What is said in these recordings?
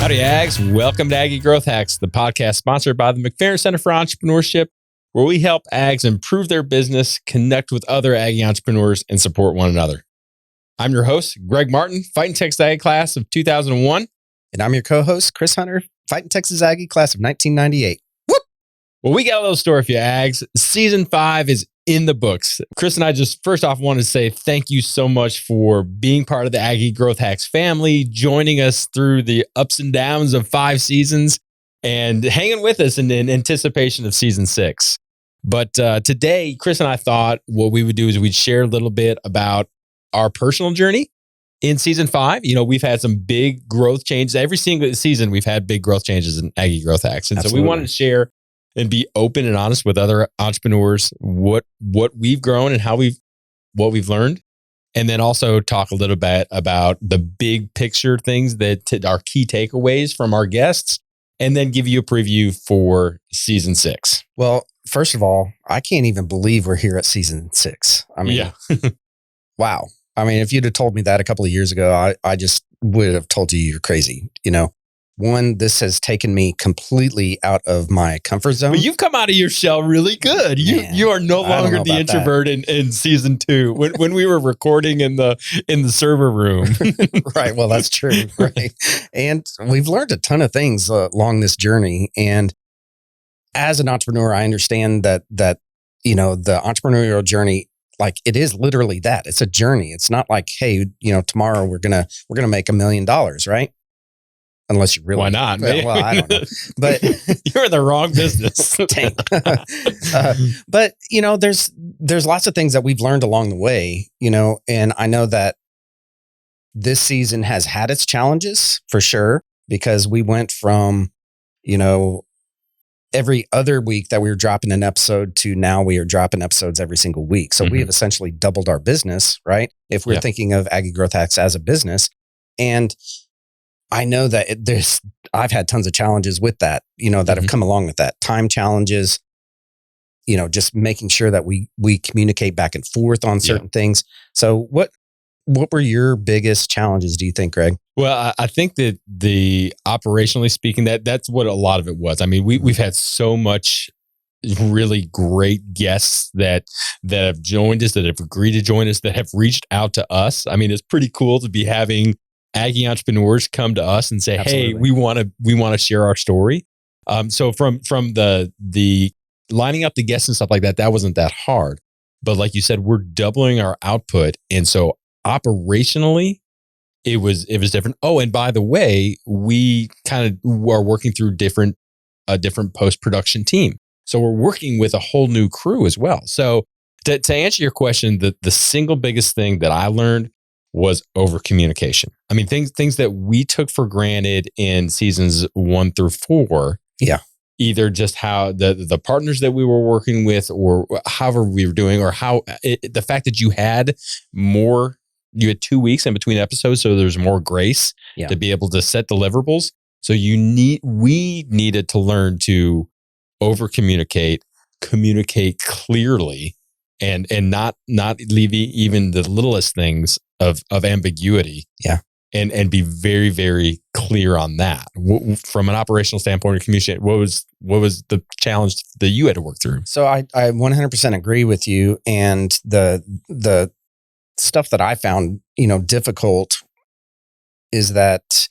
Howdy, Ags. Welcome to Aggie Growth Hacks, the podcast sponsored by the McFerrin Center for Entrepreneurship, where we help Ags improve their business, connect with other Aggie entrepreneurs, and support one another. I'm your host, Greg Martin, Fighting Texas Aggie class of 2001. And I'm your co-host, Chris Hunter, Fighting Texas Aggie class of 1998. Whoop! Well, we got a little story for you, Ags. Season 5 is in the books. Chris and I just first off wanted to say thank you so much for being part of the Aggie Growth Hacks family, joining us through the ups and downs of 5 seasons, and hanging with us in anticipation of season 6. But today, Chris and I thought what we would do is we'd share a little bit about our personal journey in season 5. You know, we've had some big growth changes. Every single season, we've had big growth changes in Aggie Growth Hacks. And Absolutely. So we wanted to share and be open and honest with other entrepreneurs, what we've grown and what we've learned. And then also talk a little bit about the big picture things that are key takeaways from our guests, and then give you a preview for season 6. Well, first of all, I can't even believe we're here at season 6. I mean, yeah. Wow. I mean, if you'd have told me that a couple of years ago, I just would have told you you're crazy. You know, one, this has taken me completely out of my comfort zone. But you've come out of your shell really good. You are no longer the introvert in season 2 when we were recording in the server room. Right. Well, that's true. Right. And we've learned a ton of things along this journey. And as an entrepreneur, I understand that, you know, the entrepreneurial journey, like it is literally that. It's a journey. It's not like, hey, you know, tomorrow we're gonna make $1 million, right? Unless you really, why not? Well, I don't know, but you're in the wrong business. But you know, there's lots of things that we've learned along the way, you know, and I know that this season has had its challenges for sure, because we went from, you know, every other week that we were dropping an episode to now we are dropping episodes every single week. So we have essentially doubled our business, right? If we're thinking of Aggie Growth Hacks as a business. And I know that I've had tons of challenges with that, you know, that have come along with that. Time challenges, you know, just making sure that we communicate back and forth on certain things. So what were your biggest challenges, do you think, Greg? Well, I think that operationally speaking, that's what a lot of it was. I mean, we've had so much really great guests that have joined us, that have agreed to join us, that have reached out to us. I mean, it's pretty cool to be having Aggie entrepreneurs come to us and say, Absolutely. "Hey, we want to share our story." So from the lining up the guests and stuff like that wasn't that hard. But like you said, we're doubling our output, and so operationally, it was different. Oh, and by the way, we kind of are working through a different post-production team. So we're working with a whole new crew as well. So to answer your question, the single biggest thing that I learned was over communication. I mean, things that we took for granted in seasons 1 through 4. Yeah. Either just how the partners that we were working with, or however we were doing, or the fact that you had 2 weeks in between episodes, so there's more grace to be able to set deliverables. So we needed to learn to over communicate clearly, and not leave even the littlest things of ambiguity. Yeah. And be very, very clear on that. From an operational standpoint of communication, what was the challenge that you had to work through? So I 100% agree with you. And the stuff that I found, you know, difficult is that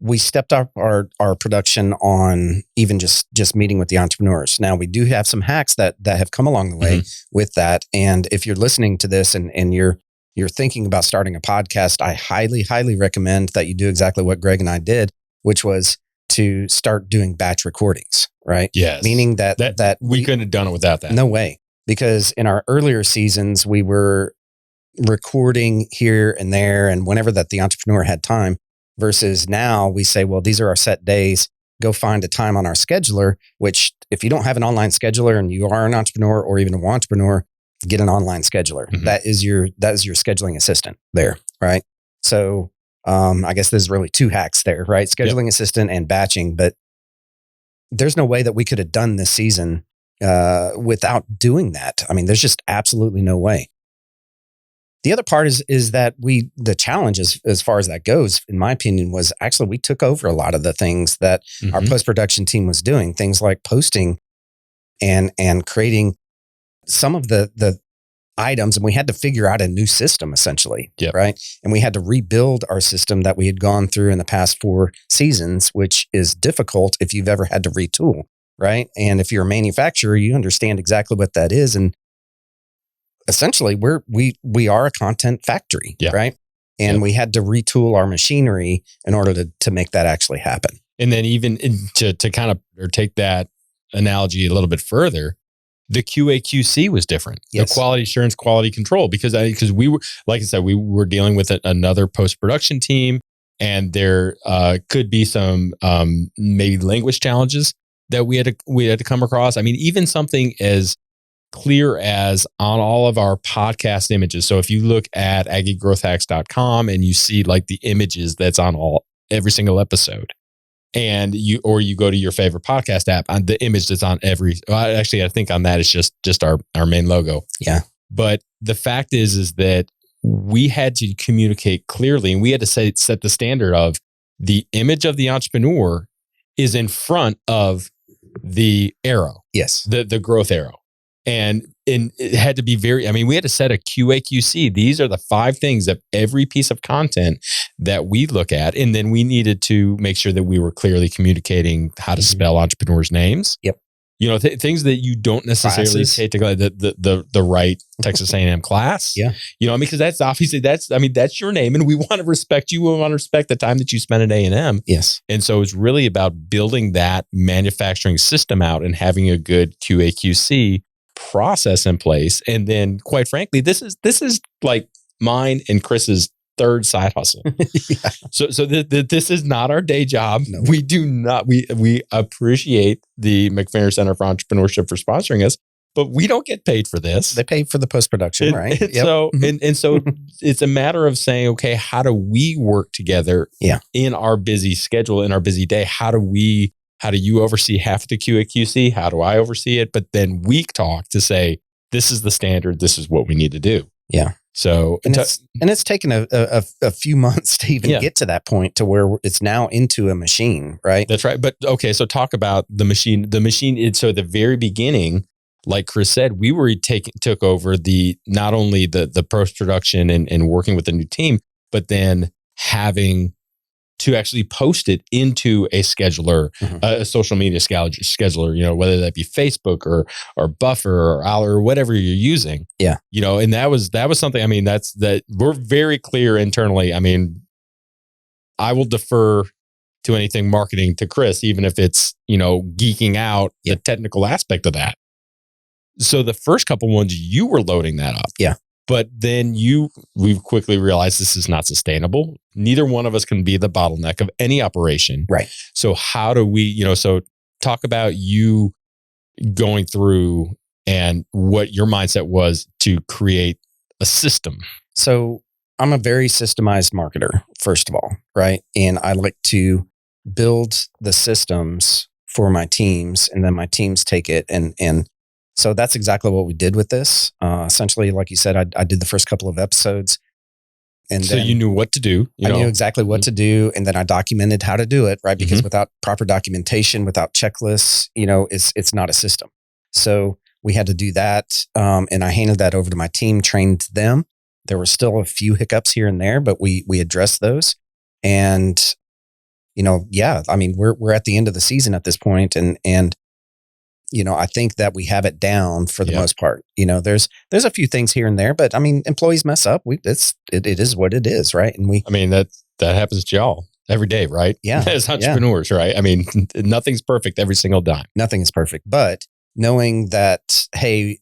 we stepped up our production on even just meeting with the entrepreneurs. Now we do have some hacks that have come along the way with that. And if you're listening to this and you're thinking about starting a podcast, I highly, highly recommend that you do exactly what Greg and I did, which was to start doing batch recordings, right? Yes. Meaning that we couldn't have done it without that. No way. Because in our earlier seasons, we were recording here and there and whenever that the entrepreneur had time, versus now we say, well, these are our set days. Go find a time on our scheduler, which if you don't have an online scheduler and you are an entrepreneur or even an entrepreneur, get an online scheduler. That is your scheduling assistant there, right? So I guess there's really 2 hacks there, right? Scheduling assistant and batching. But there's no way that we could have done this season without doing that. I mean, there's just absolutely no way. The other part is that the challenge as far as that goes, in my opinion, was actually we took over a lot of the things that our post-production team was doing, things like posting and creating some of the items, and we had to figure out a new system essentially, right? And we had to rebuild our system that we had gone through in the past 4 seasons, which is difficult if you've ever had to retool, right? And if you're a manufacturer, you understand exactly what that is. And essentially we are a content factory, right? And we had to retool our machinery in order to make that actually happen. And then even to kind of or take that analogy a little bit further, the QA/QC was different. The quality assurance, quality control, because we were, like I said, we were dealing with another post-production team, and there could be some maybe language challenges that we had to come across. I mean, even something as clear as on all of our podcast images. So if you look at aggiegrowthhacks.com and you see like the images that's on every single episode, and you go to your favorite podcast app, on the image that's on actually I think on that it's just our main logo. Yeah. But the fact is that we had to communicate clearly, and we had to set the standard of the image of the entrepreneur is in front of the arrow. Yes. The growth arrow. And it had to be we had to set a QA/QC. These are the 5 things of every piece of content that we look at. And then we needed to make sure that we were clearly communicating how to spell entrepreneurs' names. Yep. You know, things that you don't necessarily take to the right Texas A&M class. Yeah. You know, because that's obviously, that's your name, and we want to respect you. We want to respect the time that you spent at A&M. Yes. And so it's really about building that manufacturing system out and having a good QA/QC process in place. And then, quite frankly, this is like mine and Chris's 3rd side hustle. So this is not our day job. No. We do not. We appreciate the McFerrin Center for Entrepreneurship for sponsoring us, but we don't get paid for this. They pay for the post-production, right? So it's a matter of saying, okay, how do we work together in our busy schedule, in our busy day? How do you oversee half the QA/QC? How do I oversee it? But then we talk to say, this is the standard. This is what we need to do. Yeah. So, it's taken a few months to even get to that point to where it's now into a machine, right? That's right. But okay, so talk about the machine. The machine. So at the very beginning, like Chris said, we took over not only the post-production and working with the new team, but then having to actually post it into a scheduler, a social media scheduler, you know, whether that be Facebook or Buffer or Owl or whatever you're using. Yeah. You know, and that was something, I mean, that we're very clear internally. I mean, I will defer to anything marketing to Chris, even if it's, you know, geeking out the technical aspect of that. So the first couple ones, you were loading that up. Yeah. But then we've quickly realized this is not sustainable. Neither one of us can be the bottleneck of any operation. Right. So how do we, you know, so talk about you going through and what your mindset was to create a system. So I'm a very systemized marketer, first of all, right? And I like to build the systems for my teams, and then my teams take it and so that's exactly what we did with this. Essentially, like you said, I did the first couple of episodes. And so you knew what to do. I knew exactly what to do. And then I documented how to do it, right? Because without proper documentation, without checklists, you know, it's not a system. So we had to do that. And I handed that over to my team, trained them. There were still a few hiccups here and there, but we addressed those. And, you know, I mean, we're at the end of the season at this point, and you know, I think that we have it down for the most part. You know, there's a few things here and there, but I mean, employees mess up. It is what it is, right? And I mean, that happens to y'all every day, right? Yeah. As entrepreneurs, right? I mean, nothing's perfect every single time. Nothing is perfect, but knowing that, hey,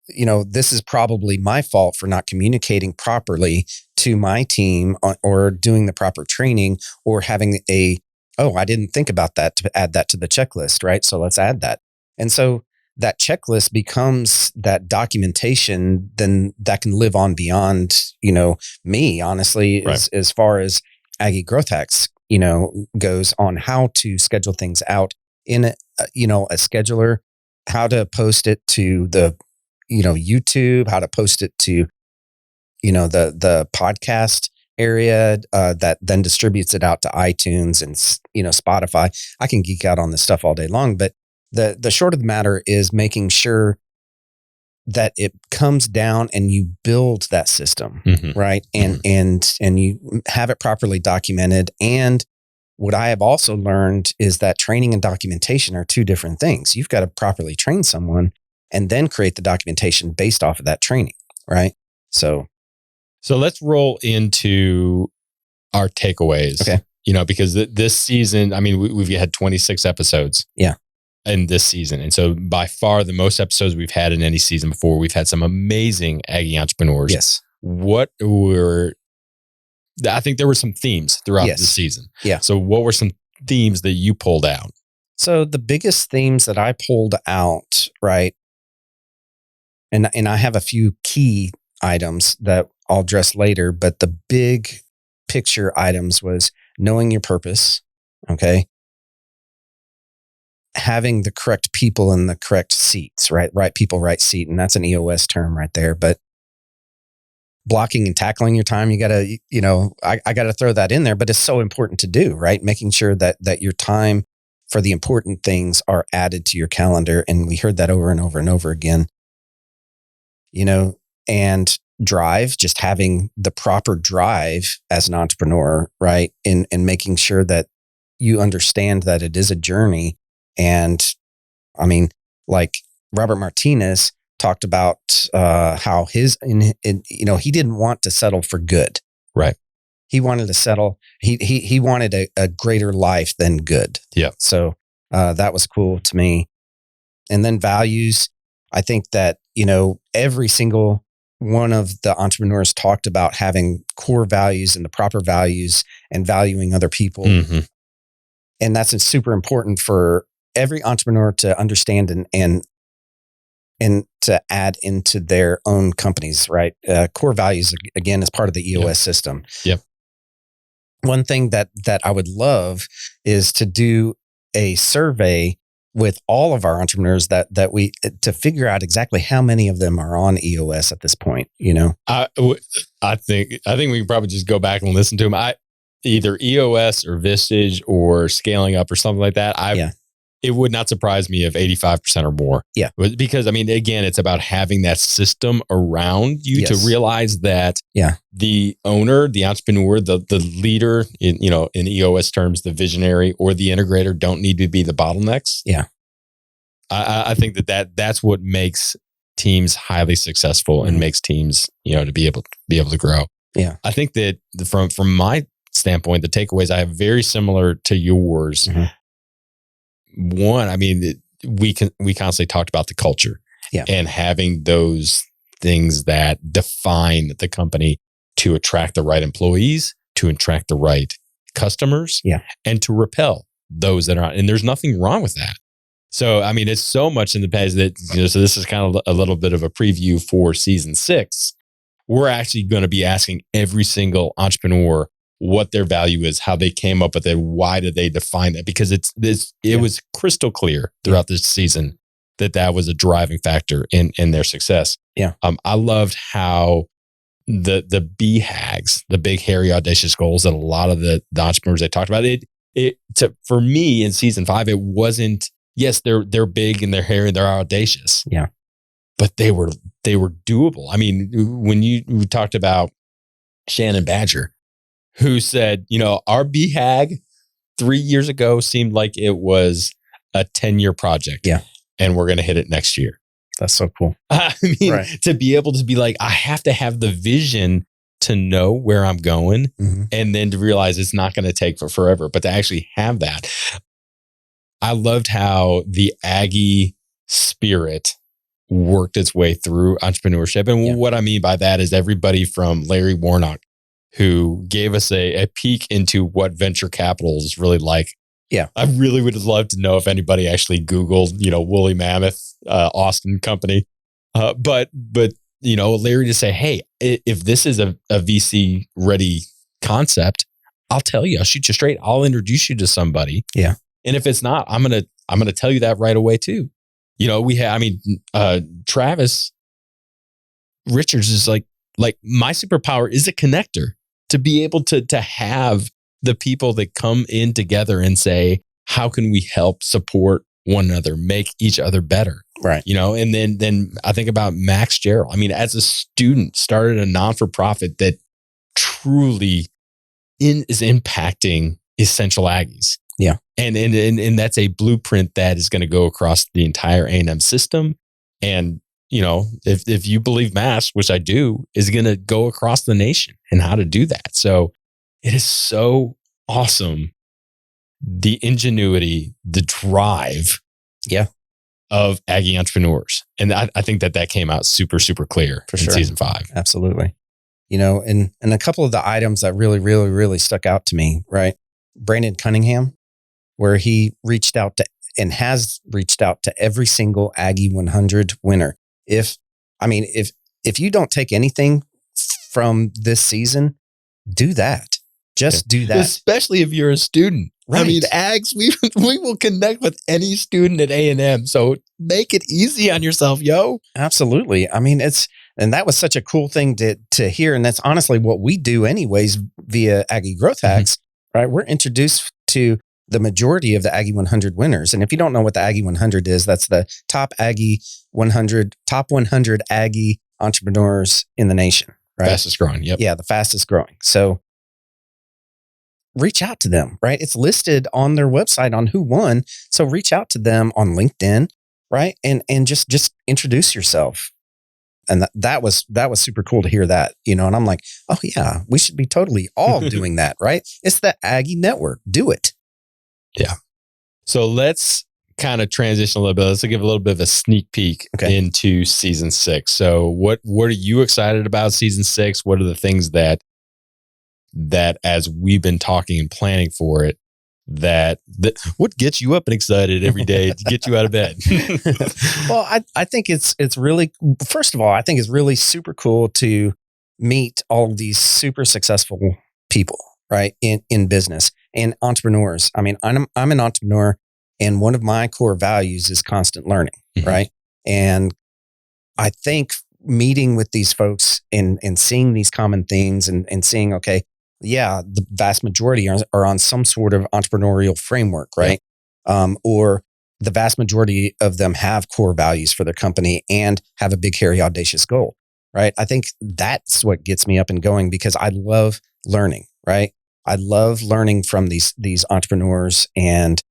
you know, this is probably my fault for not communicating properly to my team or doing the proper training or having I didn't think about that to add that to the checklist, right? So let's add that. And so that checklist becomes that documentation, then that can live on beyond, you know, me, honestly, right, as far as Aggie Growth Hacks, you know, goes on how to schedule things out in, a scheduler, how to post it to the, you know, YouTube, how to post it to, the podcast area that then distributes it out to iTunes and Spotify. I can geek out on this stuff all day long, but the short of the matter is making sure that it comes down and you build that system, right? And you have it properly documented. And what I have also learned is that training and documentation are two different things. You've got to properly train someone and then create the documentation based off of that training, right? So let's roll into our takeaways. Okay. Because this season, I mean, we've had 26 episodes. Yeah. In this season. And so by far the most episodes we've had in any season before. We've had some amazing Aggie entrepreneurs. Yes. I think there were some themes throughout the season. Yeah. So what were some themes that you pulled out? So the biggest themes that I pulled out, right? And I have a few key items that I'll address later, but the big picture items was knowing your purpose. Okay. Having the correct people in the correct seats, right? Right people, right seat. And that's an EOS term right there. But blocking and tackling your time, you got to, I got to throw that in there, but it's so important to do, right? Making sure that your time for the important things are added to your calendar. And we heard that over and over and over again, and drive, just having the proper drive as an entrepreneur, right? And making sure that you understand that it is a journey. And I mean, like Robert Martinez talked about how he didn't want to settle for good. Right. He wanted to settle. He wanted a greater life than good. Yeah. So that was cool to me. And then values. I think that, every single one of the entrepreneurs talked about having core values and the proper values and valuing other people. Mm-hmm. And that's super important for every entrepreneur to understand and to add into their own companies, right? Core values, again, is part of the EOS system. Yep. One thing that I would love is to do a survey with all of our entrepreneurs that we to figure out exactly how many of them are on EOS at this point. I think we can probably just go back and listen to them. Either EOS or Vistage or Scaling Up or something like that. It would not surprise me if 85% or more. Yeah. Because I mean, again, it's about having that system around you to realize that the owner, the entrepreneur, the leader, in EOS terms, the visionary or the integrator don't need to be the bottlenecks. Yeah. I think that's what makes teams highly successful and makes teams, to be able to grow. Yeah. I think that from my standpoint, the takeaways I have very similar to yours. Mm-hmm. One, I mean, we constantly talked about the culture and having those things that define the company to attract the right employees, to attract the right customers, and to repel those that are not. And there's nothing wrong with that. So, I mean, it's so much in the past that, so this is kind of a little bit of a preview for season 6. We're actually going to be asking every single entrepreneur what their value is, how they came up with it, why did they define that? Because it was crystal clear throughout this season that was a driving factor in their success. Yeah. I loved how the BHAGs, the big, hairy, audacious goals that a lot of the entrepreneurs they talked about, for me in season 5, it wasn't, yes, they're big and they're hairy and they're audacious. Yeah. But they were doable. I mean, when we talked about Shannon Badger, who said, our BHAG 3 years ago seemed like it was a 10-year project. Yeah. And we're going to hit it next year. That's so cool. I mean, to be able to be like, I have to have the vision to know where I'm going and then to realize it's not going to take forever, but to actually have that. I loved how the Aggie spirit worked its way through entrepreneurship. And what I mean by that is everybody from Larry Warnock, who gave us a peek into what venture capital is really like. Yeah. I really would have loved to know if anybody actually Googled, Woolly Mammoth, Austin company. But Larry to say, hey, if this is a VC ready concept, I'll tell you, I'll shoot you straight. I'll introduce you to somebody. Yeah. And if it's not, I'm going to tell you that right away too. Travis Richards is like like my superpower is a connector, to be able to have the people that come in together and say, how can we help support one another, make each other better? Right. And then I think about Max Gerald. I mean, as a student, started a non-for-profit that truly is impacting essential Aggies. Yeah. And that's a blueprint that is going to go across the entire A&M system. And, if you believe Mass, which I do, is going to go across the nation and how to do that. So it is so awesome. The ingenuity, the drive of Aggie entrepreneurs. And I think that came out super, super clear in season 5. Absolutely. And a couple of the items that really, really, really stuck out to me, right? Brandon Cunningham, where he reached out to and has reached out to every single Aggie 100 winner. If you don't take anything from this season, do that. Just do that. Especially if you're a student. Right. I mean, Ags, we will connect with any student at A&M. So make it easy on yourself, yo. Absolutely. I mean, and that was such a cool thing to hear. And that's honestly what we do anyways via Aggie Growth Hacks, right? We're introduced to the majority of the Aggie 100 winners. And if you don't know what the Aggie 100 is, that's the top 100 Aggie entrepreneurs in the nation, right? Fastest growing. Yep. Yeah. The fastest growing. So reach out to them, right? It's listed on their website on who won. So reach out to them on LinkedIn, right? And just introduce yourself. And that was super cool to hear that, and I'm like, oh yeah, we should be totally all doing that, right? It's the Aggie Network. Do it. Yeah. So let's kind of transition a little bit. Let's give a little bit of a sneak peek into season 6. So what are you excited about season 6? What are the things that as we've been talking and planning for it, that what gets you up and excited every day to get you out of bed? Well, I think it's really, first of all, I think it's really super cool to meet all of these super successful people, right? In business and entrepreneurs. I mean, I'm an entrepreneur, and one of my core values is constant learning, right? And I think meeting with these folks and seeing these common themes and seeing, okay, yeah, the vast majority are on some sort of entrepreneurial framework, right? Or the vast majority of them have core values for their company and have a big, hairy, audacious goal, right? I think that's what gets me up and going, because I love learning, right? I love learning from these entrepreneurs, and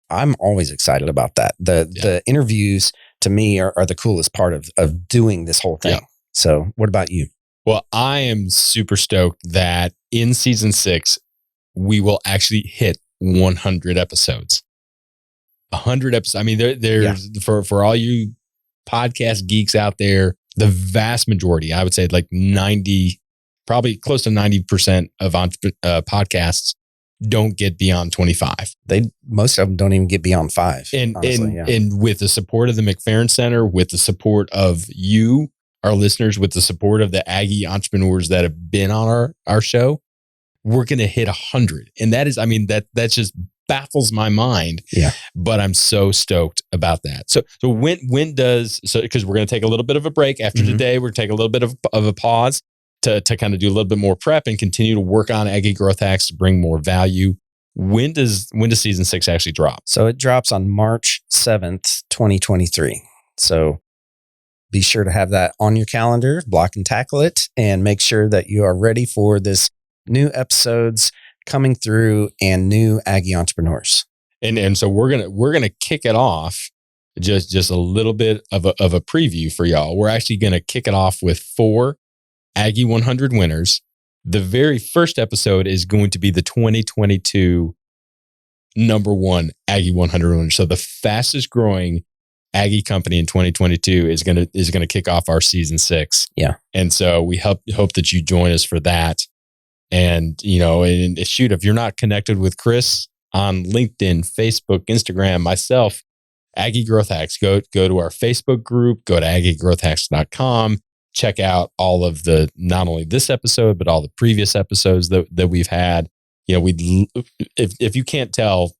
I'm always excited about that. The interviews to me are the coolest part of doing this whole thing. Yeah. So what about you? Well, I am super stoked that in season 6, we will actually hit 100 episodes. 100 episodes. I mean, there's for all you podcast geeks out there, the vast majority, I would say like 90, probably close to 90% of podcasts don't get beyond 25. Most of them don't even get beyond 5. And with the support of the McFerrin Center, with the support of you, our listeners, with the support of the Aggie entrepreneurs that have been on our show, we're going to hit 100. And that is, I mean, that just baffles my mind. Yeah. But I'm so stoked about that. So when does, because we're going to take a little bit of a break after today, we're going to take a little bit of a pause to kind of do a little bit more prep and continue to work on Aggie Growth Hacks to bring more value. When does season 6 actually drop? So it drops on March 7th, 2023. So be sure to have that on your calendar, block and tackle it, and make sure that you are ready for this new episodes coming through and new Aggie entrepreneurs. And so we're gonna kick it off, just a little bit of a preview for y'all. We're actually gonna kick it off with 4 Aggie 100 winners. The very first episode is going to be the 2022 number 1 Aggie 100 winners. So the fastest growing Aggie company in 2022 is gonna kick off our season 6. Yeah. And so we hope that you join us for that. And and shoot, if you're not connected with Chris on LinkedIn, Facebook, Instagram, myself, Aggie Growth Hacks, go to our Facebook group, go to aggiegrowthhacks.com, check out all of the, not only this episode, but all the previous episodes that we've had. If you can't tell,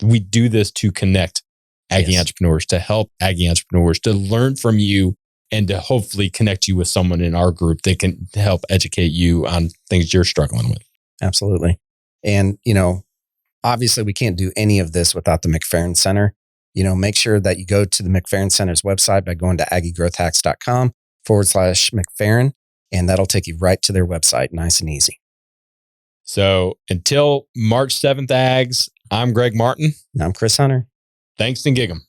we do this to connect Aggie entrepreneurs, to help Aggie entrepreneurs, to learn from you and to hopefully connect you with someone in our group that can help educate you on things you're struggling with. Absolutely. And, obviously we can't do any of this without the McFerrin Center. Make sure that you go to the McFerrin Center's website by going to aggiegrowthhacks.com/McFerrin, and that'll take you right to their website, nice and easy. So until March 7th, Ags, I'm Greg Martin. And I'm Chris Hunter. Thanks and gig 'em.